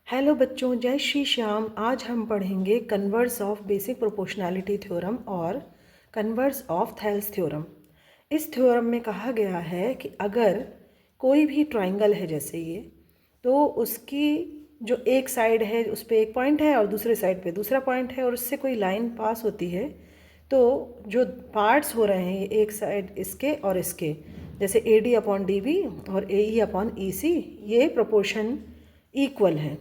Hello बच्चों, जय श्री श्याम। आज हम पढ़ेंगे converse of basic proportionality theorem और कन्वर्स ऑफ थेल्स थ्योरम। इस थ्योरम में कहा गया है कि अगर कोई भी ट्राइंगल है जैसे ये, तो उसकी जो एक साइड है उस पर एक पॉइंट है और दूसरे साइड पे दूसरा पॉइंट है और उससे कोई लाइन पास होती है, तो जो पार्ट्स हो रहे हैं एक साइड इसके और इसके, जैसे A D upon D B और A E upon E C, ये प्रोपोर्शन इक्वल हैं।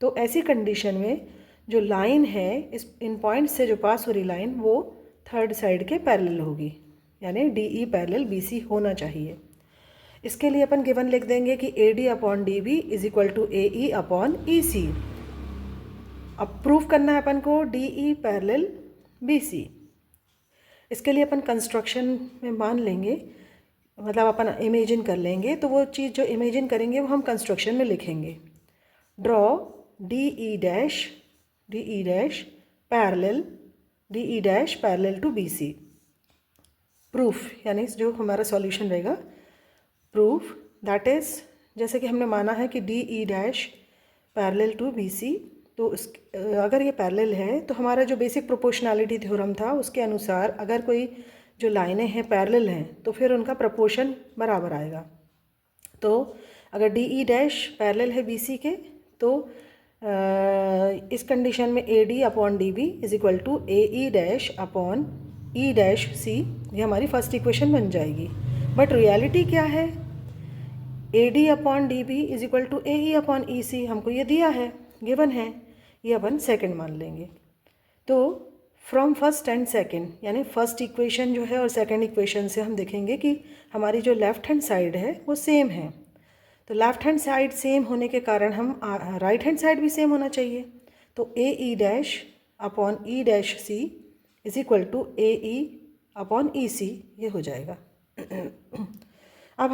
तो ऐसी कंडीशन में जो लाइन है इस इन पॉइंट से जो पास हो रही लाइन वो थर्ड साइड के पैरेलल होगी, यानी D E parallel B C होना चाहिए। इसके लिए अपन गिवन लिख देंगे कि A D upon D B is equal to A E upon E C. अब प्रूव करना है अपन को D E parallel B C. इसके लिए अपन कंस्ट्रक्शन में मान लेंगे, मतलब अपन इमेजिन कर लेंगे, तो वो चीज़ जो इमेजिन करेंगे वो हम कंस्ट्रक्शन में लिखेंगे। Draw D E dash parallel to B C. Proof यानी जो हमारा सॉल्यूशन रहेगा, प्रूफ दैट इज़, जैसे कि हमने माना है कि D E dash parallel to B C, तो उस अगर ये पैरेलल है तो हमारा जो बेसिक प्रोपोर्शनैलिटी थ्योरम था उसके अनुसार अगर कोई जो लाइनें हैं पैरेलल हैं तो फिर उनका प्रोपोर्शन बराबर आएगा। तो अगर डी ई डैश पैरेलल है बी सी के, तो इस कंडीशन में A D upon D B is equal to A E dash upon E dash C, ये हमारी फर्स्ट इक्वेशन बन जाएगी। बट रियलिटी क्या है, A D upon D B is equal to A E upon E C, हमको ये दिया है, गिवन है, ये अपन सेकंड मान लेंगे। तो फ्रॉम फर्स्ट एंड सेकंड, यानी फर्स्ट इक्वेशन जो है और सेकंड इक्वेशन से हम देखेंगे कि हमारी जो लेफ्ट हैंड साइड है वो सेम है। तो लेफ्ट हैंड साइड सेम होने के कारण हम राइट हैंड साइड भी सेम होना चाहिए। तो A E dash upon E dash C is equal to A E upon E C, ये हो जाएगा। अब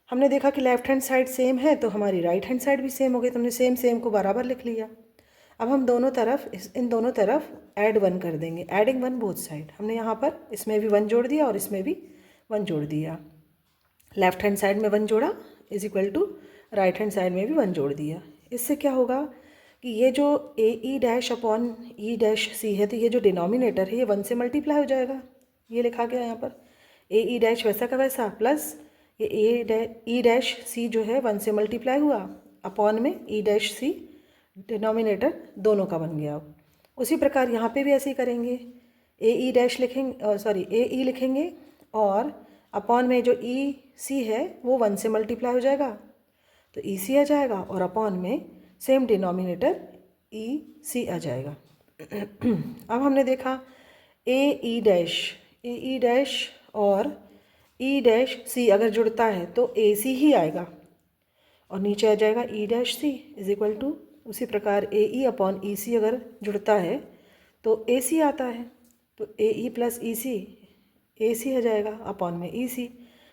हमने देखा कि लेफ्ट हैंड साइड सेम है तो हमारी राइट हैंड साइड भी सेम हो गई, तो हमने सेम सेम को बराबर लिख लिया। अब हम दोनों तरफ इन दोनों तरफ ऐड 1 कर देंगे, एडिंग 1 बोथ साइड। हमने यहाँ पर इसमें भी 1 जोड़ दिया और इसमें भी 1 जोड़ दिया। लेफ्ट हैंड साइड में 1 जोड़ा is equal to right hand side में भी 1 जोड़ दिया। इससे क्या होगा कि ये जो A E dash upon E dash C है, तो ये जो डिनोमिनेटर है ये 1 से मल्टीप्लाई हो जाएगा। ये लिखा गया यहाँ पर ए ई डैश वैसा का वैसा, प्लस ये ई डैश सी जो है 1 से मल्टीप्लाई हुआ, अपॉन में ई डैश सी, डिनोमिनेटर दोनों का बन गया। उसी प्रकार यहाँ पे भी ऐसे ही करेंगे, ए ई डैश लिखेंगे, सॉरी ए ई लिखेंगे और अपॉन में जो ई सी है वो 1 से मल्टीप्लाई हो जाएगा, तो ई सी आ जाएगा, और अपॉन में सेम डिनोमिनेटर ई सी आ जाएगा। अब हमने देखा ए ई डैश और ई डैश सी अगर जुड़ता है तो ए सी ही आएगा, और नीचे आ जाएगा E dash C is equal to, उसी प्रकार ए ई अपॉन ई सी अगर जुड़ता है तो ए सी आता है, तो ए ई प्लस ई सी ए सी आ जाएगा अपॉन में ई सी।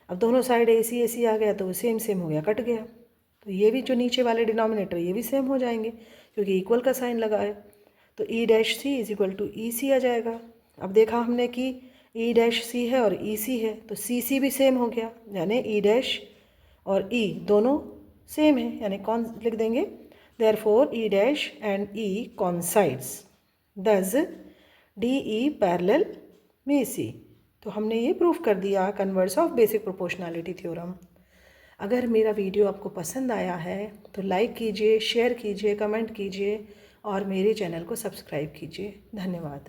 अब दोनों साइड ए सी आ गया तो वो सेम सेम हो गया, कट गया। तो ये भी जो नीचे वाले डिनोमिनेटर ये भी सेम हो जाएंगे क्योंकि इक्वल का साइन लगा है, तो E dash C is equal to E C आ जाएगा। अब देखा हमने कि ई डैश सी है और ई सी है, तो सी सी भी सेम हो गया, यानी ई डैश और ई दोनों सेम है, यानी कौन लिख देंगे, therefore E dash and E coincides, thus D E parallel B C. तो हमने ये प्रूफ कर दिया converse of basic proportionality theorem. अगर मेरा वीडियो आपको पसंद आया है तो लाइक कीजिए, शेयर कीजिए, कमेंट कीजिए और मेरे चैनल को सब्सक्राइब कीजिए। धन्यवाद।